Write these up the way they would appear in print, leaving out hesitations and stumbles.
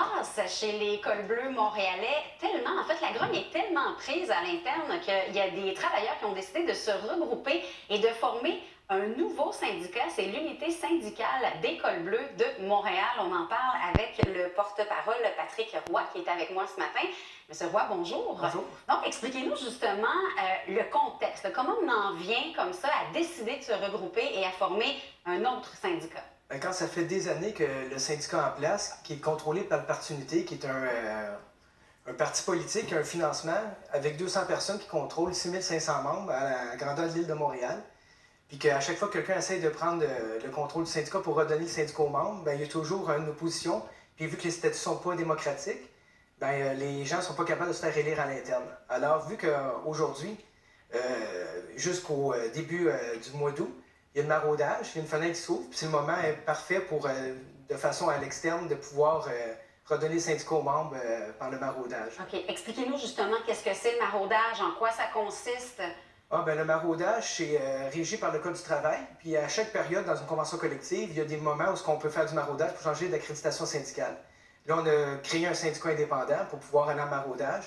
brasse chez les cols bleus montréalais tellement, en fait, la grogne est tellement prise à l'interne qu'il y a des travailleurs qui ont décidé de se regrouper et de former un nouveau syndicat. C'est l'unité syndicale des cols bleus de Montréal. On en parle avec le porte-parole Patrick Roy qui est avec moi ce matin. Monsieur Roy, bonjour. Bonjour. Donc, expliquez-nous justement le contexte. Comment on en vient comme ça à décider de se regrouper et à former un autre syndicat? Quand ça fait des années que le syndicat en place, qui est contrôlé par le Parti Unité, qui est un parti politique, un financement, avec 200 personnes qui contrôlent 6500 membres à la grandeur de l'île de Montréal, puis qu'à chaque fois que quelqu'un essaie de prendre le contrôle du syndicat pour redonner le syndicat aux membres, bien, il y a toujours une opposition. Puis vu que les statuts ne sont pas démocratiques, bien, les gens ne sont pas capables de se faire élire à l'interne. Alors, vu qu'aujourd'hui, jusqu'au début du mois d'août, il y a le maraudage, il y a une fenêtre qui s'ouvre, puis c'est le moment parfait pour, de façon à l'externe, de pouvoir redonner le syndicat aux membres par le maraudage. OK. Expliquez-nous justement qu'est-ce que c'est le maraudage, en quoi ça consiste. Le maraudage, c'est régi par le Code du travail. Puis à chaque période, dans une convention collective, il y a des moments où on peut faire du maraudage pour changer d'accréditation syndicale. Là, on a créé un syndicat indépendant pour pouvoir aller en maraudage.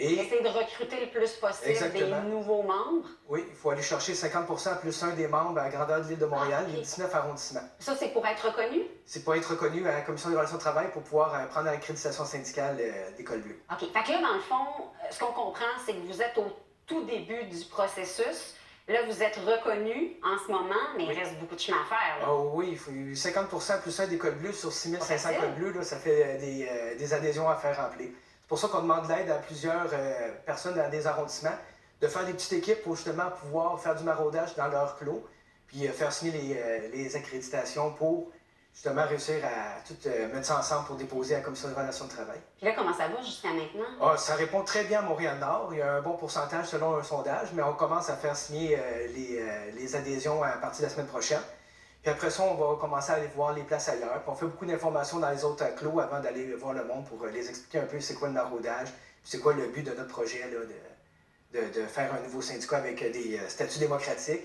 Et essayer de recruter le plus possible Exactement. des nouveaux membres. Oui, il faut aller chercher 50% plus un des membres à la grandeur de l'île de Montréal, les 19 arrondissements. Ça, c'est pour être reconnu? C'est pour être reconnu à la Commission des relations de travail pour pouvoir prendre l'accréditation syndicale des cols bleus. OK. Fait que là, dans le fond, ce qu'on comprend, c'est que vous êtes au tout début du processus. Là, vous êtes reconnu en ce moment, mais il reste beaucoup de chemin à faire. Là. Oh oui, il faut 50% plus un des cols bleus sur 6500 cols bleus, là, ça fait des adhésions à faire remplir. C'est pour ça qu'on demande l'aide à plusieurs personnes dans des arrondissements de faire des petites équipes pour justement pouvoir faire du maraudage dans leur clos, puis faire signer les accréditations pour justement réussir à tout mettre ça ensemble pour déposer à la Commission des relations de travail. Puis là, comment ça va jusqu'à maintenant? Ça répond très bien à Montréal-Nord. Il y a un bon pourcentage selon un sondage, mais on commence à faire signer les adhésions à partir de la semaine prochaine. Puis après ça, on va commencer à aller voir les places ailleurs. Puis on fait beaucoup d'informations dans les autres clos avant d'aller voir le monde pour les expliquer un peu c'est quoi le maraudage, puis c'est quoi le but de notre projet là, de faire un nouveau syndicat avec des statuts démocratiques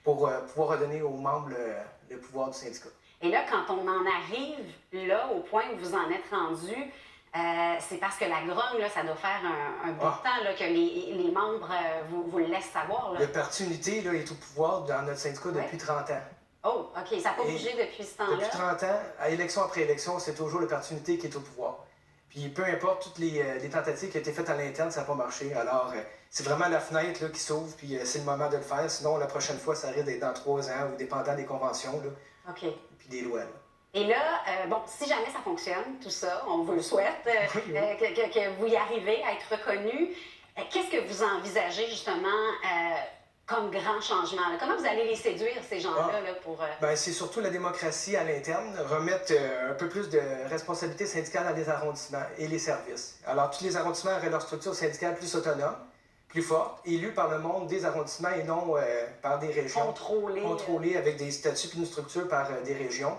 pour pouvoir redonner aux membres le pouvoir du syndicat. Et là, quand on en arrive là, au point où vous en êtes rendu, c'est parce que la grogne, là, ça doit faire un bout de temps là, que les membres vous le laissent savoir. Là. Le Parti Unité là, est au pouvoir dans notre syndicat depuis 30 ans. Oh, OK. Ça n'a pas bougé depuis ce temps-là? Depuis 30 ans, à élection après élection, c'est toujours le Parti Unité qui est au pouvoir. Puis peu importe toutes les tentatives qui ont été faites à l'interne, ça n'a pas marché. Alors, c'est vraiment la fenêtre là, qui s'ouvre, puis c'est le moment de le faire. Sinon, la prochaine fois, ça risque d'être dans 3 ans ou dépendant des conventions là, puis des lois. Là. Et là, si jamais ça fonctionne, tout ça, on vous le souhaite, que vous y arrivez à être reconnu, qu'est-ce que vous envisagez justement comme grand changement? Là? Comment vous allez les séduire, ces gens-là, là, pour... C'est surtout la démocratie à l'interne, remettre un peu plus de responsabilité syndicale dans les arrondissements et les services. Alors, tous les arrondissements auraient leur structure syndicale plus autonome, plus forte, élue par le monde des arrondissements et non par des régions. Contrôlée avec des statuts et une structure par des régions.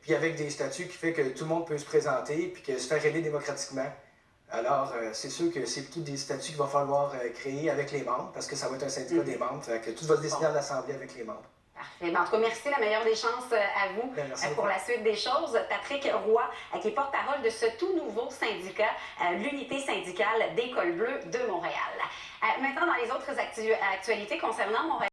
Puis avec des statuts qui fait que tout le monde peut se présenter puis que se faire élire démocratiquement. Alors, c'est sûr que c'est plutôt des statuts qu'il va falloir créer avec les membres, parce que ça va être un syndicat des membres, fait que tout va se décider en assemblée avec les membres. Parfait. En tout cas, merci, la meilleure des chances à vous pour la suite des choses. Patrick Roy, qui est porte-parole de ce tout nouveau syndicat, l'unité syndicale des cols bleus de Montréal. Maintenant, dans les autres actualités concernant Montréal,